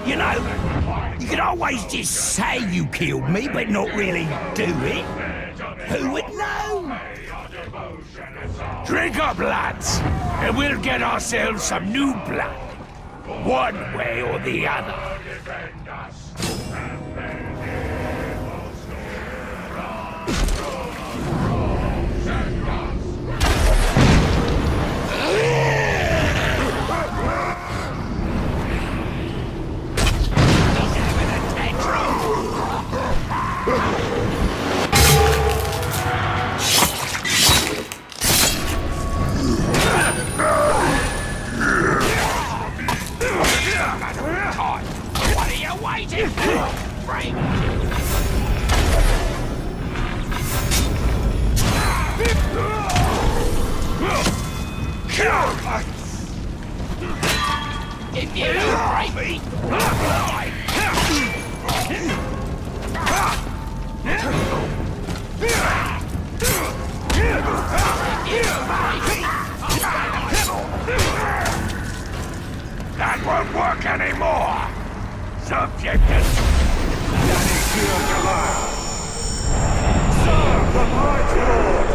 You know, you can always just say you killed me, but not really do it. Who would know? Drink up, lads, and we'll get ourselves some new blood. One way or the other. What are you waiting for? If you don't break me, that won't work anymore! Subjected! Daddy killed the lad! Serve the mighty lord!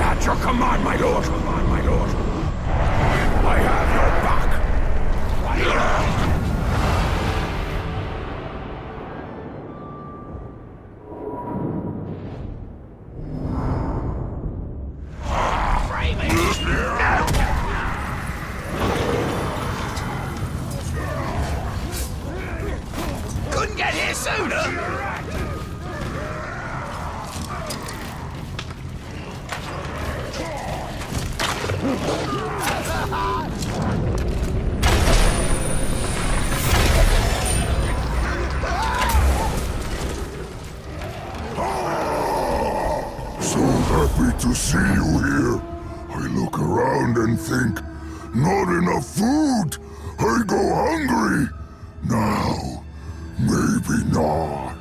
At your command, my lord! My lord! I have your back! Couldn't get here sooner! So happy to see you here. I look around and think, not enough food. I go hungry. Now, maybe not.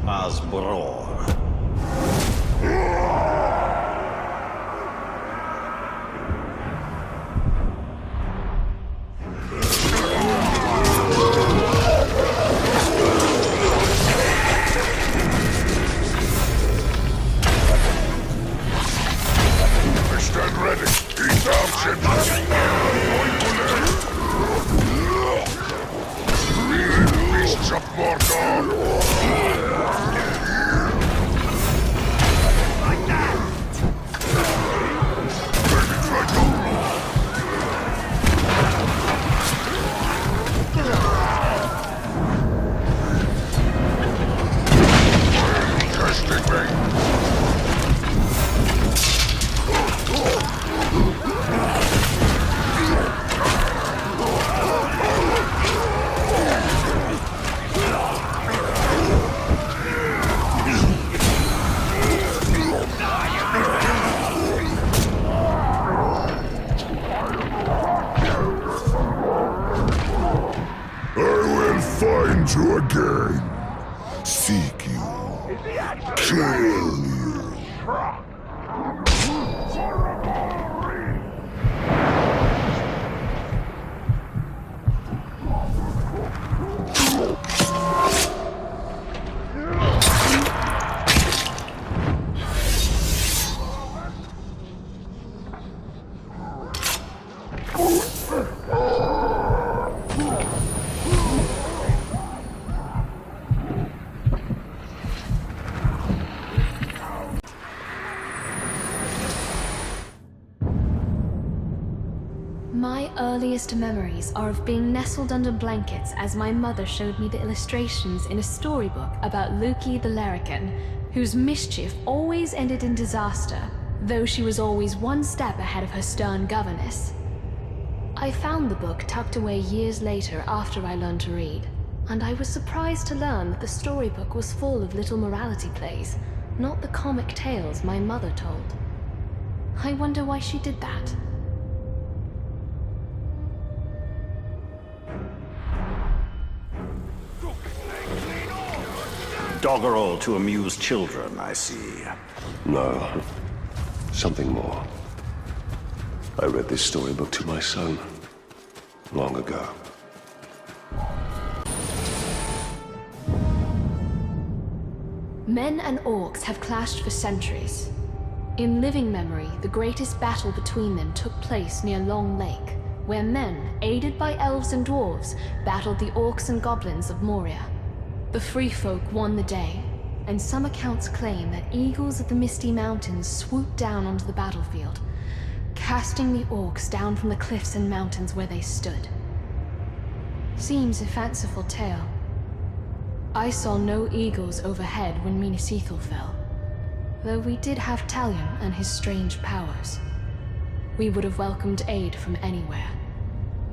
Asbror. Stand ready. Eat down, shit. Beasts of Mordor. Find you again. Seek you. Kill you. earliest memories are of being nestled under blankets as my mother showed me the illustrations in a storybook about Luki the Larrikin, whose mischief always ended in disaster, though she was always one step ahead of her stern governess. I found the book tucked away years later after I learned to read, and I was surprised to learn that the storybook was full of little morality plays, not the comic tales my mother told. I wonder why she did that. Doggerel to amuse children, I see. No. Something more. I read this storybook to my son. Long ago. Men and orcs have clashed for centuries. In living memory, the greatest battle between them took place near Long Lake, where men, aided by elves and dwarves, battled the orcs and goblins of Moria. The free folk won the day, and some accounts claim that eagles of the Misty Mountains swooped down onto the battlefield, casting the orcs down from the cliffs and mountains where they stood. Seems a fanciful tale. I saw no eagles overhead when Minas Ithil fell, though we did have Talion and his strange powers. We would have welcomed aid from anywhere,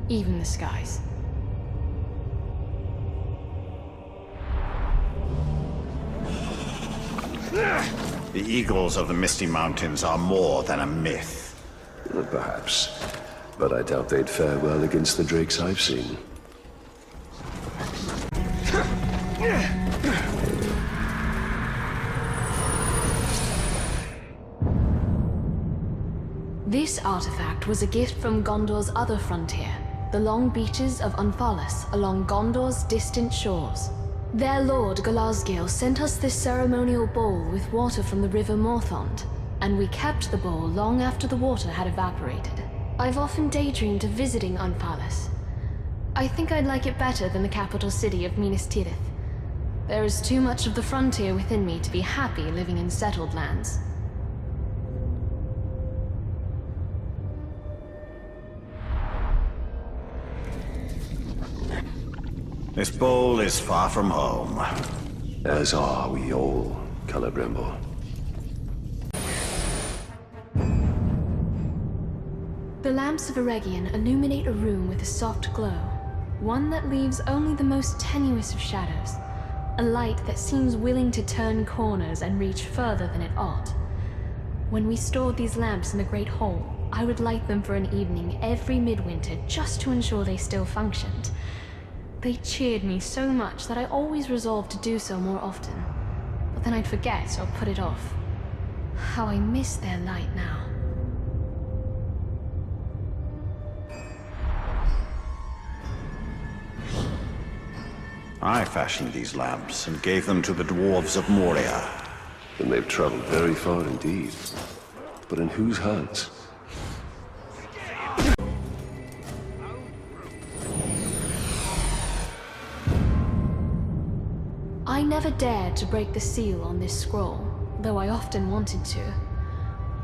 even the skies. The eagles of the Misty Mountains are more than a myth. Perhaps. But I doubt they'd fare well against the drakes I've seen. This artifact was a gift from Gondor's other frontier, the long beaches of Unthalas along Gondor's distant shores. Their lord, Galazgil, sent us this ceremonial bowl with water from the river Morthond, and we kept the bowl long after the water had evaporated. I've often daydreamed of visiting Unthalas. I think I'd like it better than the capital city of Minas Tirith. There is too much of the frontier within me to be happy living in settled lands. This bowl is far from home. As are we all, Calabrimble. The lamps of Eregion illuminate a room with a soft glow, one that leaves only the most tenuous of shadows, a light that seems willing to turn corners and reach further than it ought. When we stored these lamps in the Great Hall, I would light them for an evening every midwinter just to ensure they still functioned. They cheered me so much that I always resolved to do so more often, but then I'd forget or put it off. How I miss their light now. I fashioned these lamps and gave them to the dwarves of Moria. And they've traveled very far indeed. But in whose hands? I never dared to break the seal on this scroll, though I often wanted to.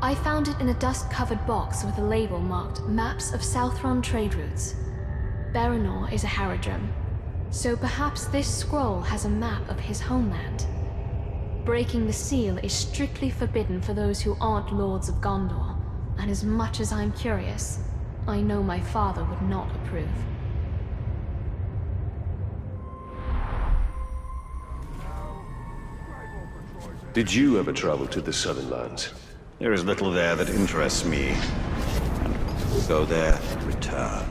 I found it in a dust-covered box with a label marked Maps of Southron Trade Routes. Baranor is a Haradrim, so perhaps this scroll has a map of his homeland. Breaking the seal is strictly forbidden for those who aren't Lords of Gondor, and as much as I'm curious, I know my father would not approve. Did you ever travel to the Southern Lands? There is little there that interests me, and we'll go there and return.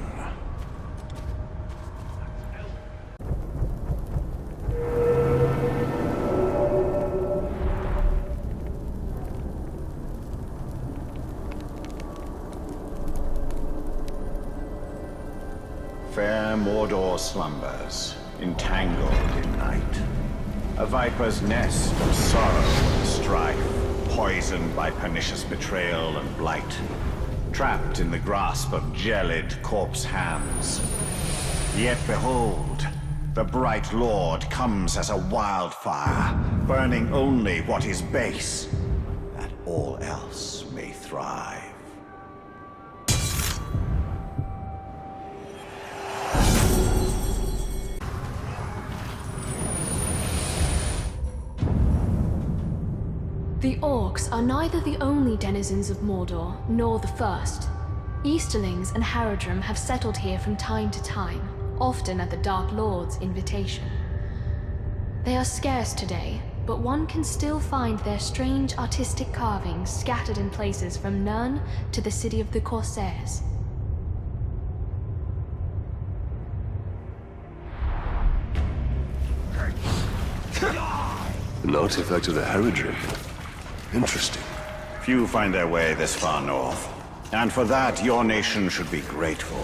Fair Mordor slumbers, entangled in night. A viper's nest of sorrow and strife, poisoned by pernicious betrayal and blight. Trapped in the grasp of gelid corpse hands. Yet behold, the bright lord comes as a wildfire, burning only what is base, that all else may thrive. The orcs are neither the only denizens of Mordor, nor the first. Easterlings and Haradrim have settled here from time to time, often at the Dark Lord's invitation. They are scarce today, but one can still find their strange artistic carvings scattered in places from Nirn to the city of the Corsairs. An artifact of the Haradrim. Interesting. Few find their way this far north. And for that, your nation should be grateful.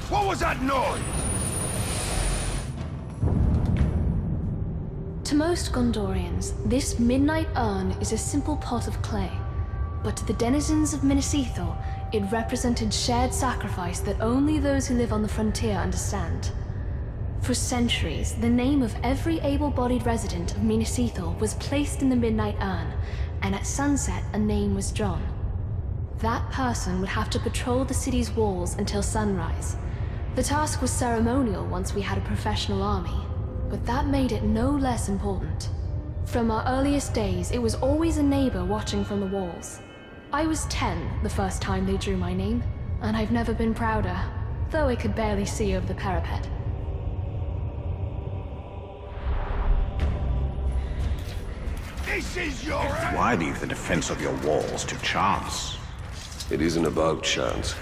What was that noise? To most Gondorians, this midnight urn is a simple pot of clay. But to the denizens of Minas Ithil, it represented shared sacrifice that only those who live on the frontier understand. For centuries, the name of every able-bodied resident of Minas Ithil was placed in the midnight urn, and at sunset a name was drawn. That person would have to patrol the city's walls until sunrise. The task was ceremonial once we had a professional army, but that made it no less important. From our earliest days, it was always a neighbor watching from the walls. I was 10 the first time they drew my name, and I've never been prouder, though I could barely see over the parapet. This is your Why leave the defense of your walls to chance? It isn't about chance.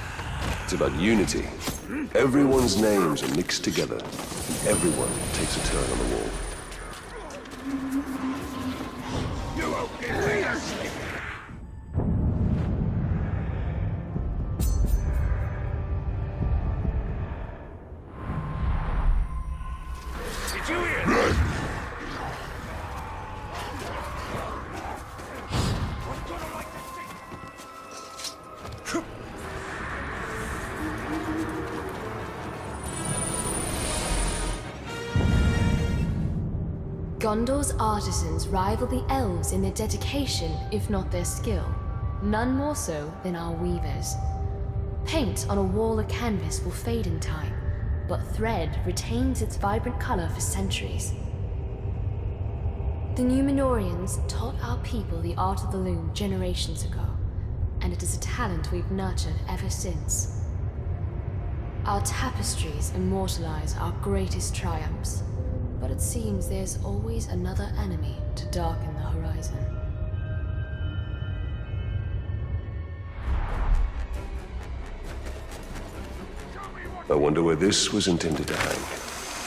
It's about unity. Everyone's names are mixed together. Everyone takes a turn on the wall. You won't get me. Did you hear that? Gondor's artisans rival the elves in their dedication, if not their skill. None more so than our weavers. Paint on a wall or canvas will fade in time, but thread retains its vibrant color for centuries. The Númenóreans taught our people the art of the loom generations ago, and it is a talent we've nurtured ever since. Our tapestries immortalize our greatest triumphs, but it seems there's always another enemy to darken the horizon. I wonder where this was intended to hang.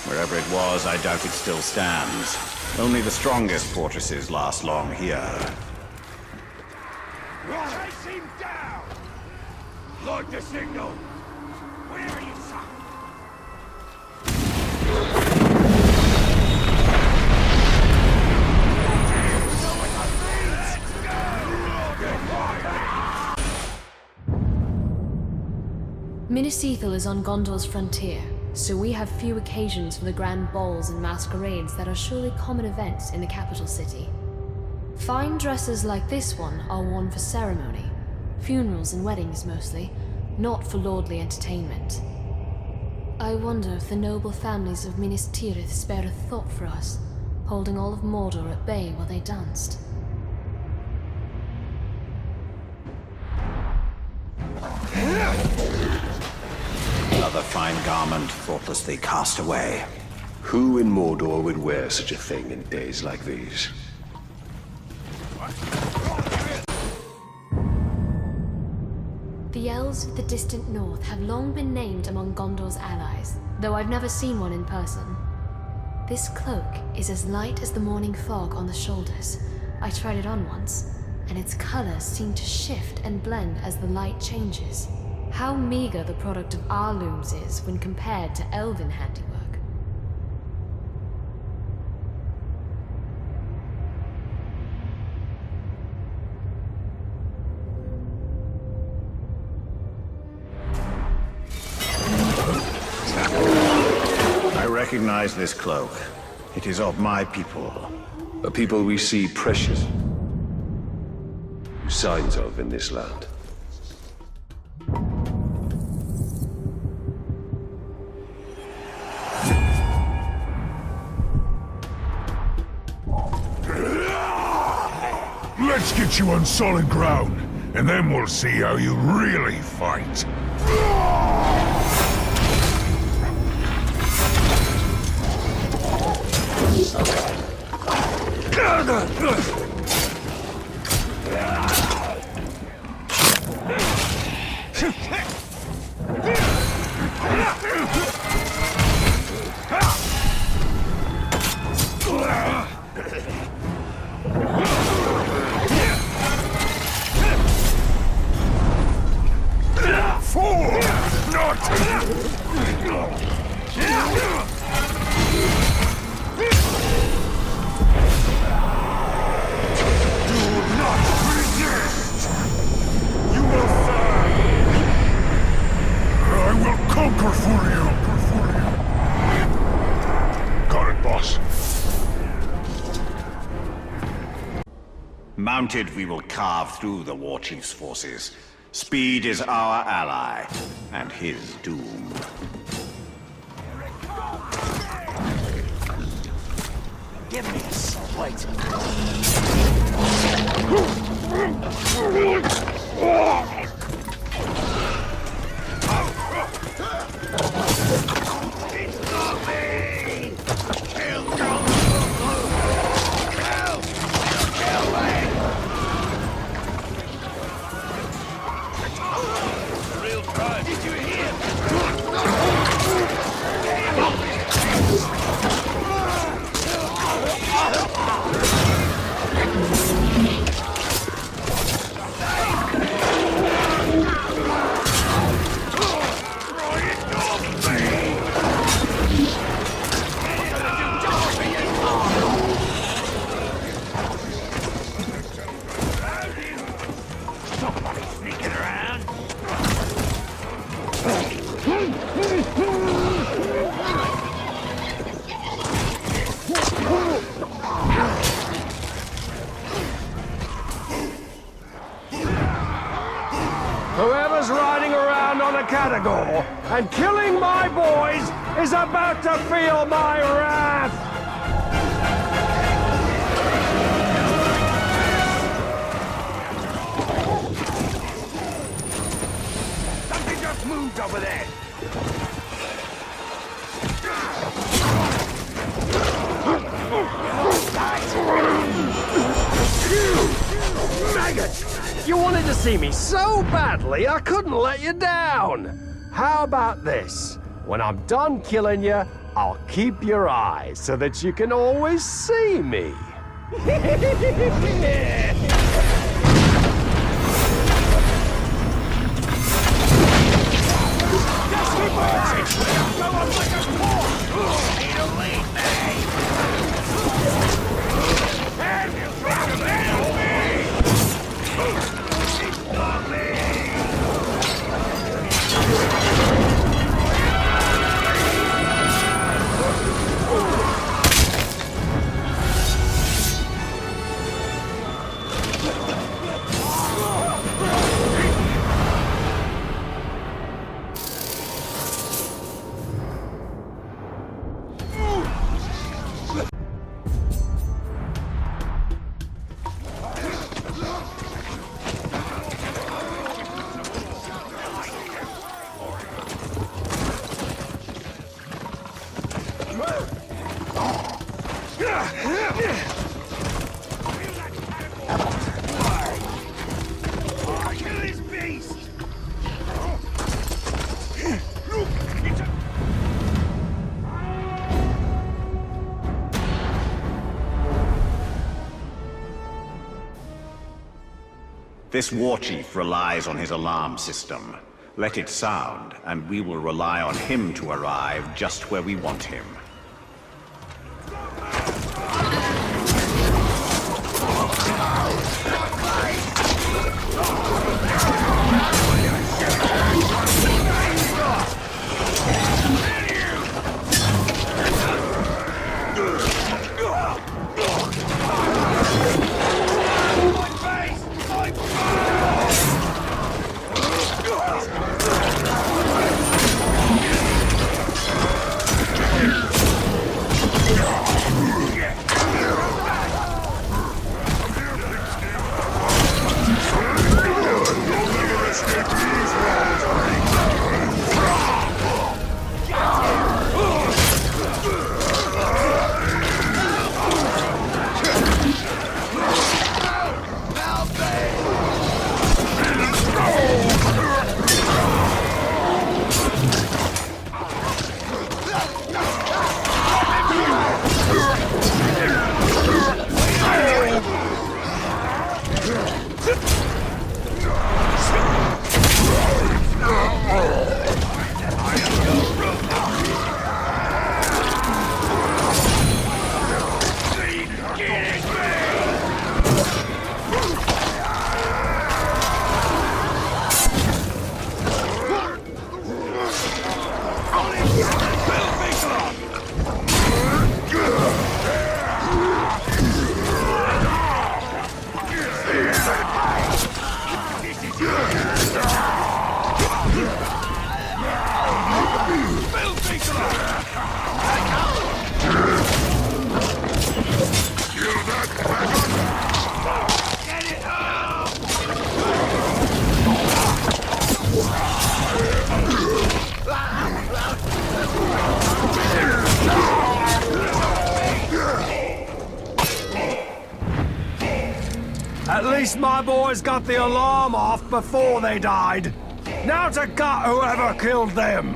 Wherever it was, I doubt it still stands. Only the strongest fortresses last long here. Chase him down! Load the signal! Where are you, son? Minas Ithil is on Gondor's frontier, so we have few occasions for the grand balls and masquerades that are surely common events in the capital city. Fine dresses like this one are worn for ceremony, funerals and weddings mostly, not for lordly entertainment. I wonder if the noble families of Minas Tirith spared a thought for us, holding all of Mordor at bay while they danced. Another fine garment thoughtlessly cast away. Who in Mordor would wear such a thing in days like these? The elves of the distant north have long been named among Gondor's allies, though I've never seen one in person. This cloak is as light as the morning fog on the shoulders. I tried it on once, and its colors seem to shift and blend as the light changes. How meager the product of our looms is when compared to elven handiwork. I recognize this cloak. It is of my people. A people we see precious. Signs of in this land. get you on solid ground, and then we'll see how you really fight. Mounted, we will carve through the War Chief's forces. Speed is our ally, and his doom. Give me a slight. It's not me! Kill, kill, real crime. Did you hear? Whoever's riding around on a Krakhorn and killing my boys is about to feel my wrath! Something just moved over there. Maggot! You wanted to see me so badly, I couldn't let you down. How about this? When I'm done killing you, I'll keep your eyes so that you can always see me. This war chief relies on his alarm system. Let it sound, and we will rely on him to arrive just where we want him. least my boys got the alarm off before they died. Now to gut whoever killed them.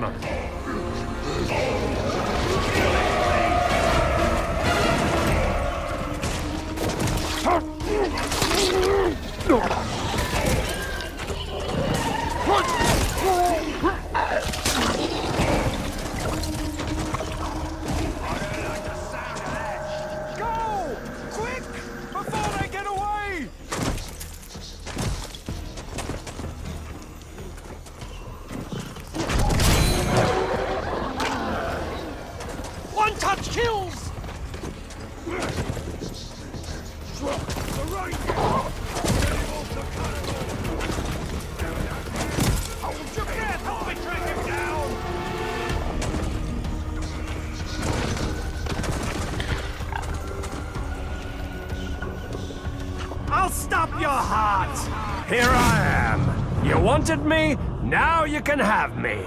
Go! Quick! Before they get away! One touch kills! Hold your breath! Help me track him down! I'll stop your heart! Here I am. You wanted me? Now you can have me.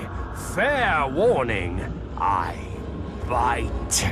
Fair warning. I bite.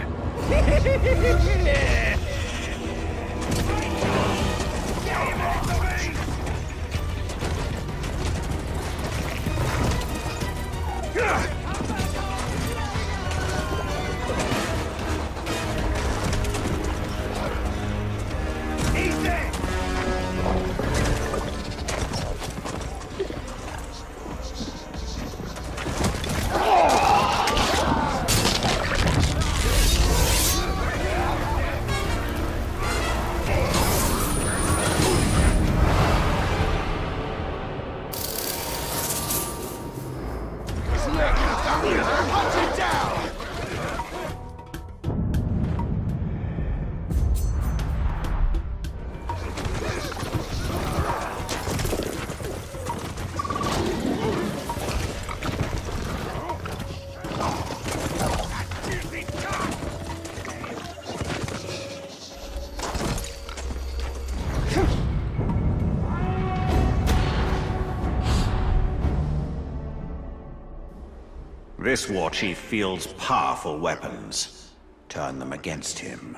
This war chief fields powerful weapons. Turn them against him.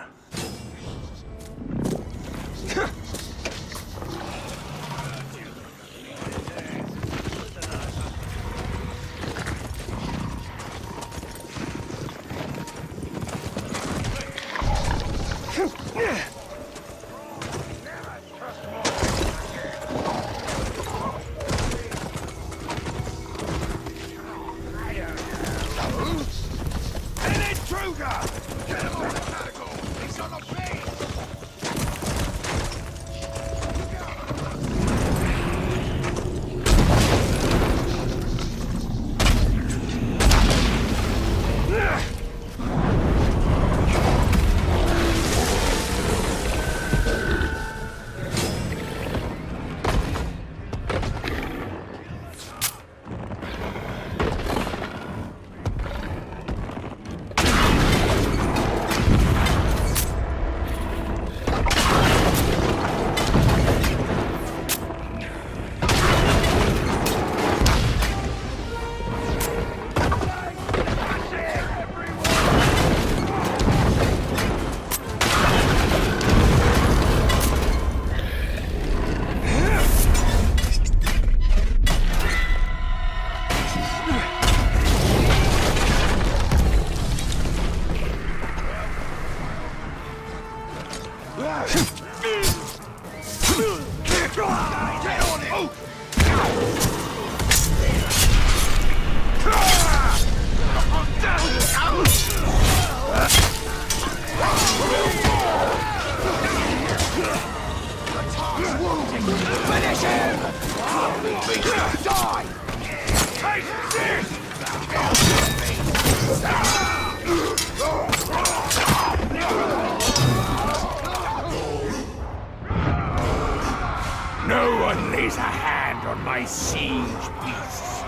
No one lays a hand on my siege beasts.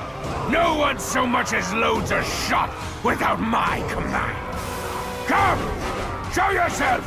No one so much as loads a shot without my command. Come! Show yourself!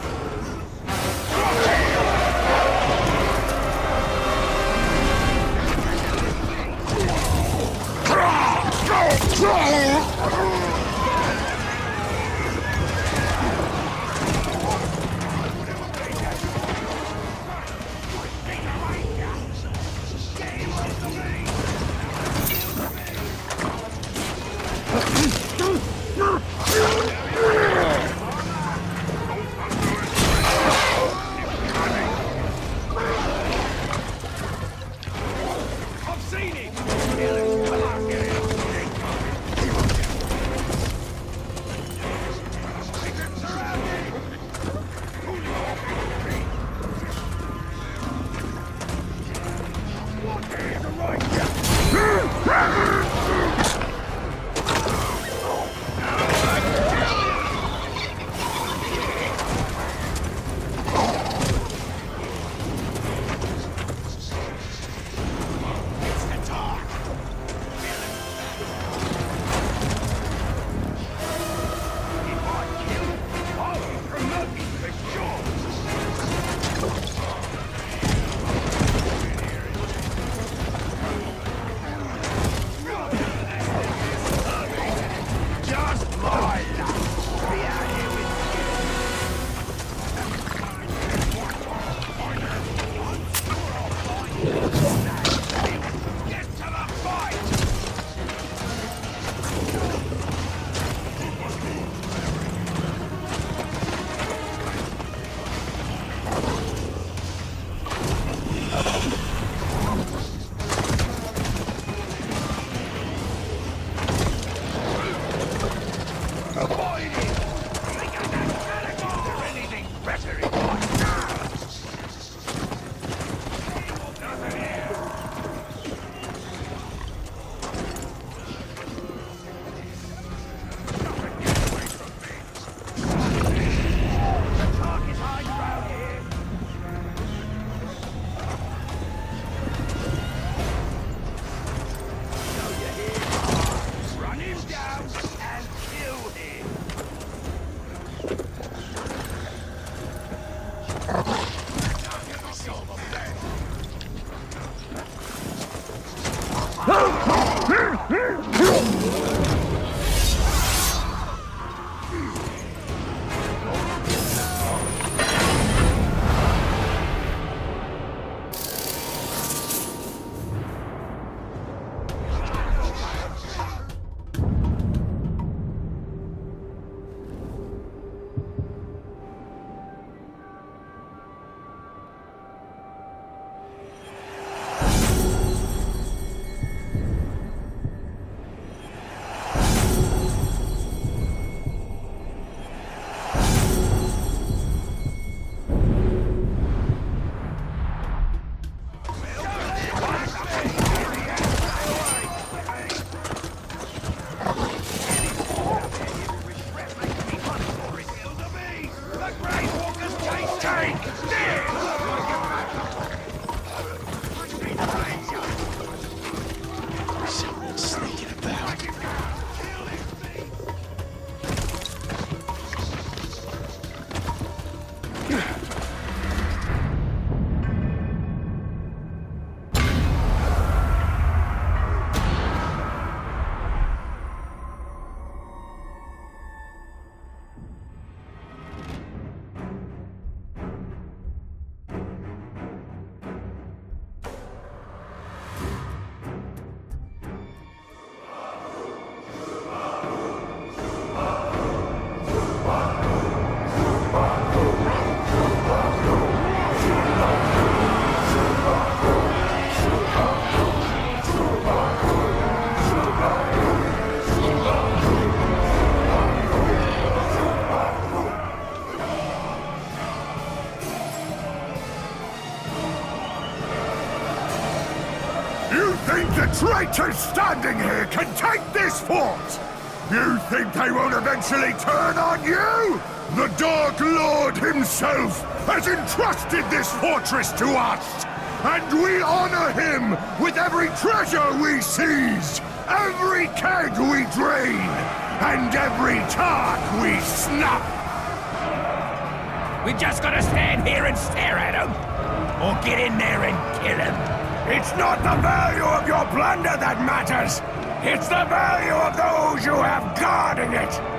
Traitors standing here can take this fort! You think they won't eventually turn on you? The Dark Lord himself has entrusted this fortress to us! And we honor him with every treasure we seized, every keg we drain, and every tart we snuff! We just gotta stand here and stare at him? Or get in there and kill him? It's not the value of your plunder that matters! It's the value of those you have guarding it!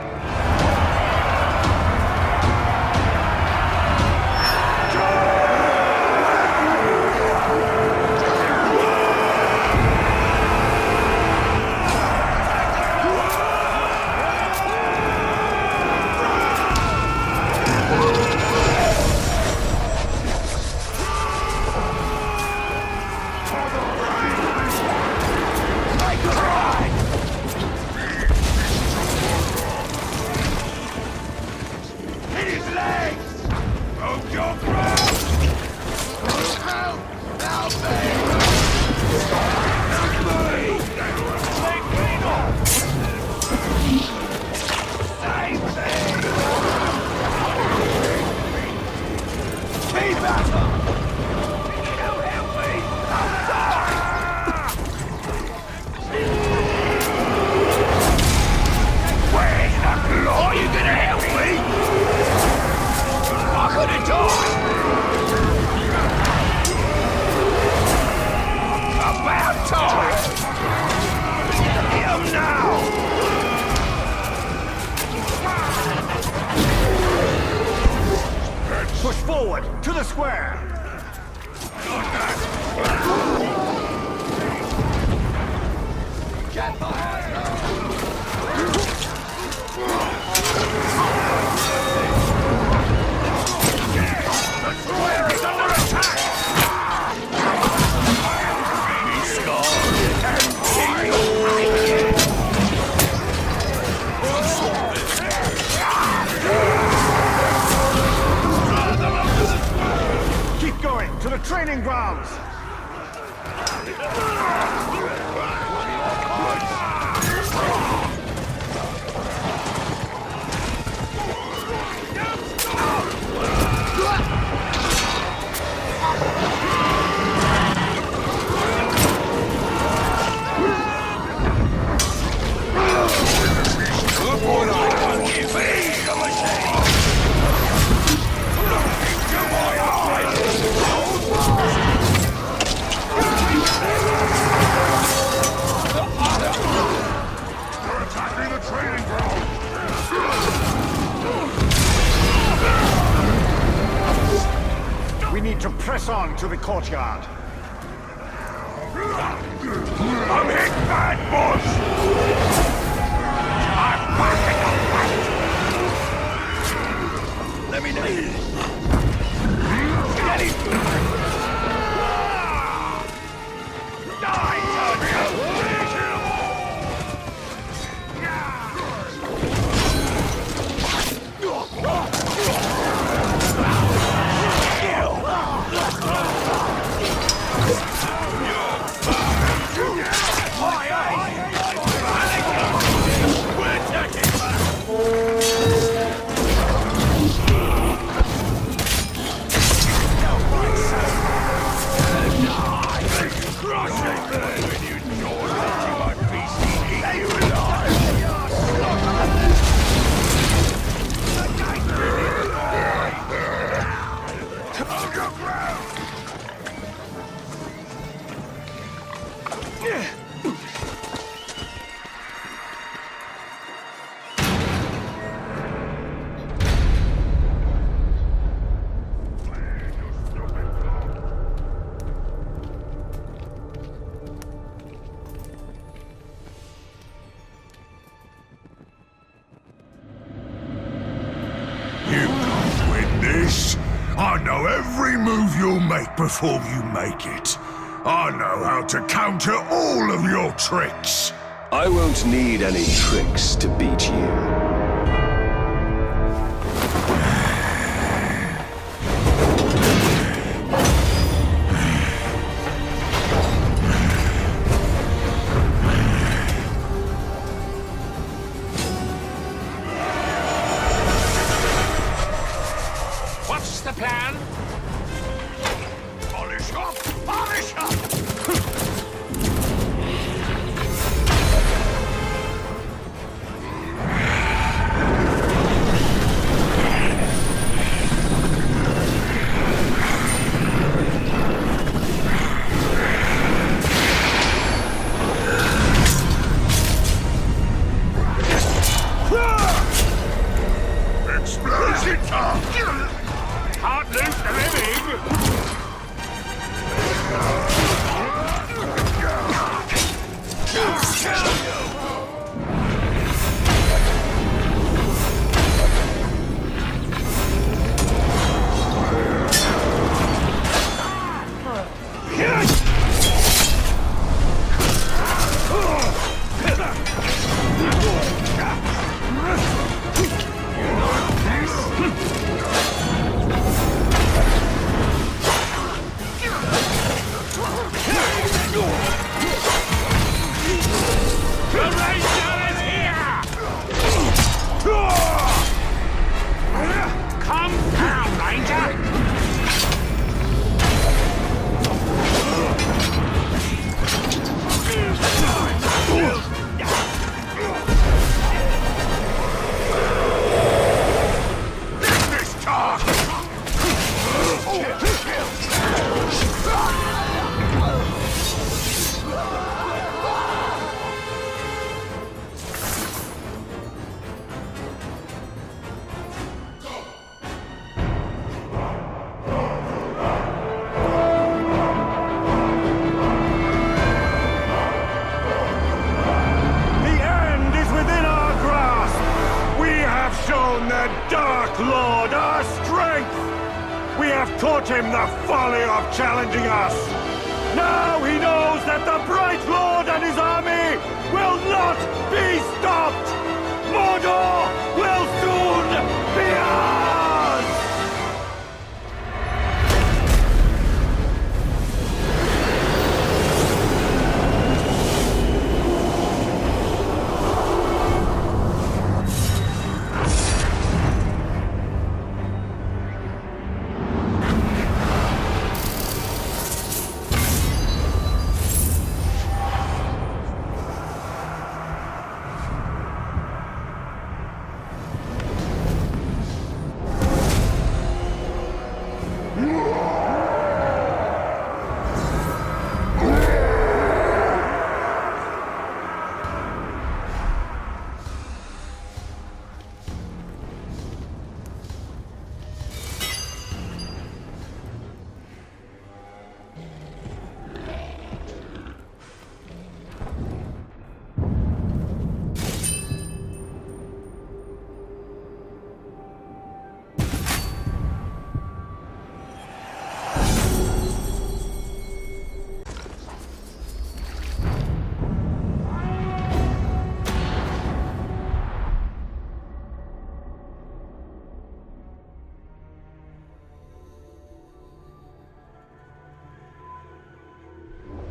square. Keep going to the training grounds. We need to press on to the courtyard. I'm hit bad, boss! I'm packing a fight! Let me know. Get him! Die, I know every move you'll make before you make it. I know how to counter all of your tricks. I won't need any tricks to beat you. What's the plan? Polish up! Polish up! taught him the folly of challenging us. Now he knows that the Bright Lord and his army will not be stopped! Mordor will soon be ours!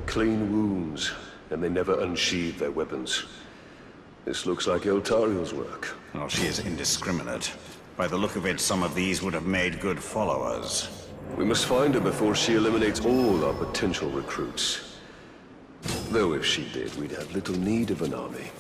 Clean wounds, and they never unsheathe their weapons. This looks like Eltariel's work. Well, she is indiscriminate. By the look of it, some of these would have made good followers. We must find her before she eliminates all our potential recruits. Though if she did, we'd have little need of an army.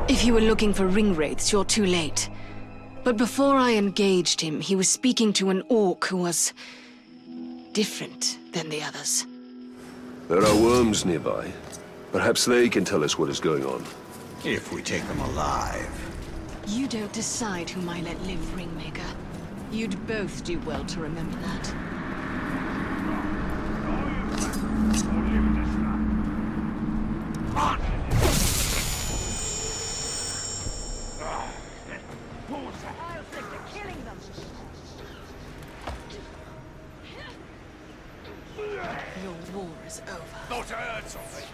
If you were looking for ring wraiths, you're too late. But before I engaged him, he was speaking to an orc who was different than the others. There are worms nearby. Perhaps they can tell us what is going on. If we take them alive. You don't decide whom I let live, Ringmaker. You'd both do well to remember that. Your war is over. Thought I heard something.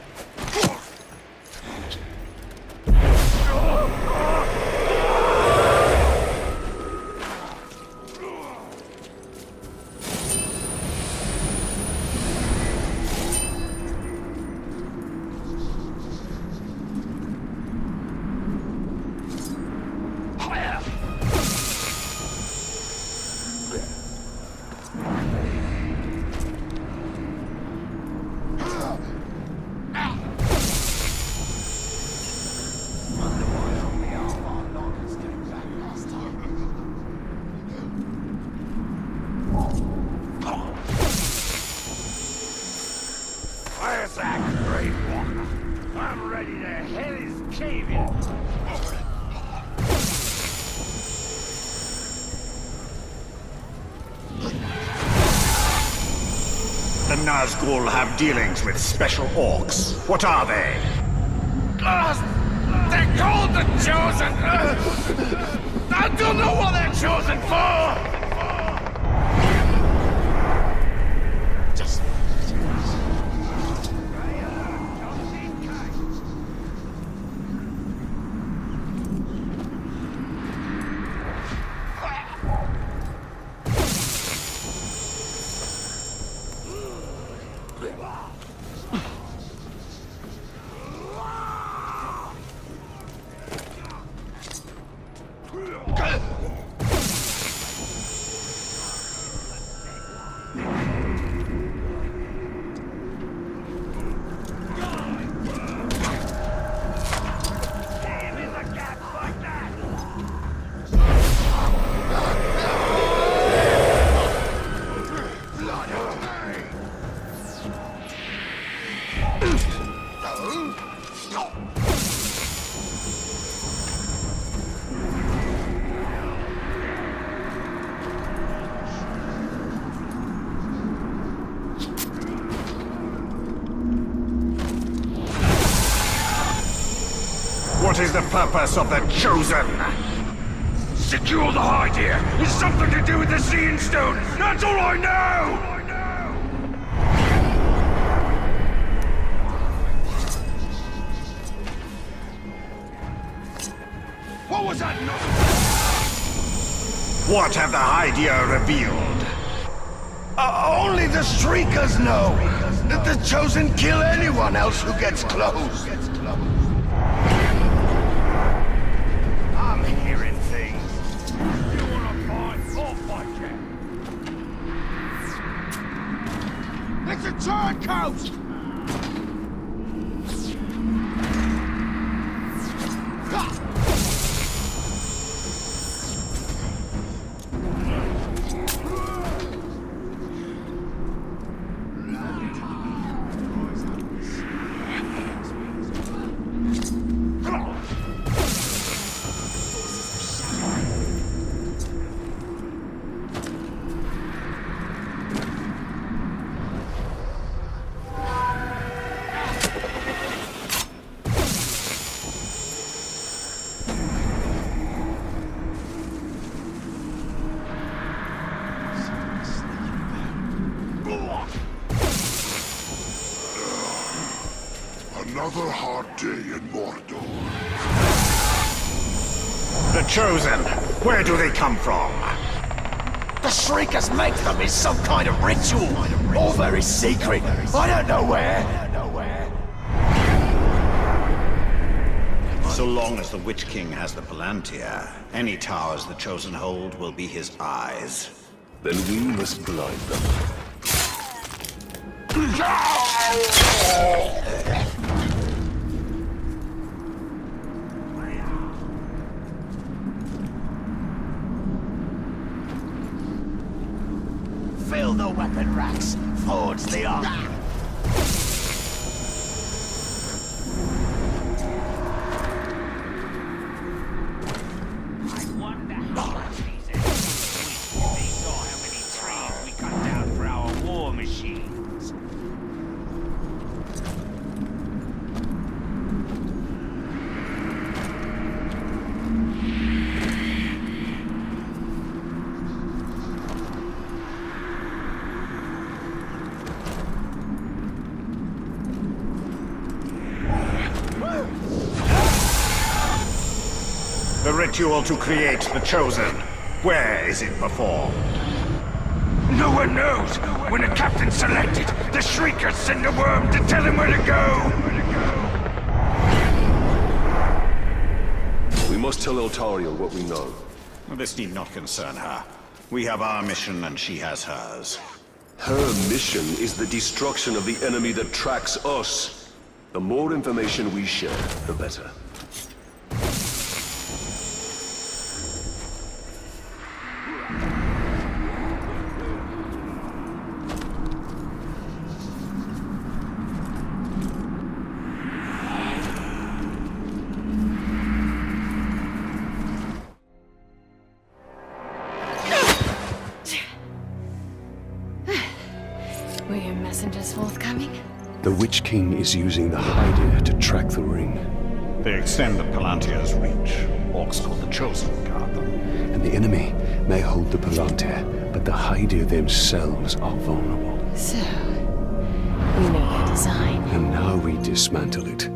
Where's that great walker? I'm ready to hit his cave in. The Nazgul have dealings with special orcs. What are they? They're called the Chosen. I don't know what they're chosen for. What is the purpose of the Chosen? Secure the idea. It's something to do with the Seeing Stone. That's all I know! What was that noise? What have the Hydia revealed? Only the Streakers know. That the Chosen kill anyone else who gets close. I'm hearing things. You wanna fight? I'll fight you. It's a turncoat! Another hard day in Mordor. The Chosen, where do they come from? The Shriekers make them in some kind of ritual. All very secret. I don't know where. So long as the Witch King has the Palantir, any towers the Chosen hold will be his eyes. Then we must blind them. Fill the weapon racks. Forge the arm. The ritual to create the Chosen, where is it performed? No one knows. When a captain's selected, the Shriekers send a worm to tell him where to go. We must tell Eltariel what we know. This need not concern her. We have our mission and she has hers. Her mission is the destruction of the enemy that tracks us. The more information we share, the better. Were your messengers forthcoming? The Witch King is using the Hydia to track the ring. They extend the Palantir's reach. Orcs called the Chosen guard them. And the enemy may hold the Palantir, but the Hydia themselves are vulnerable. So, we know your design. And now we dismantle it.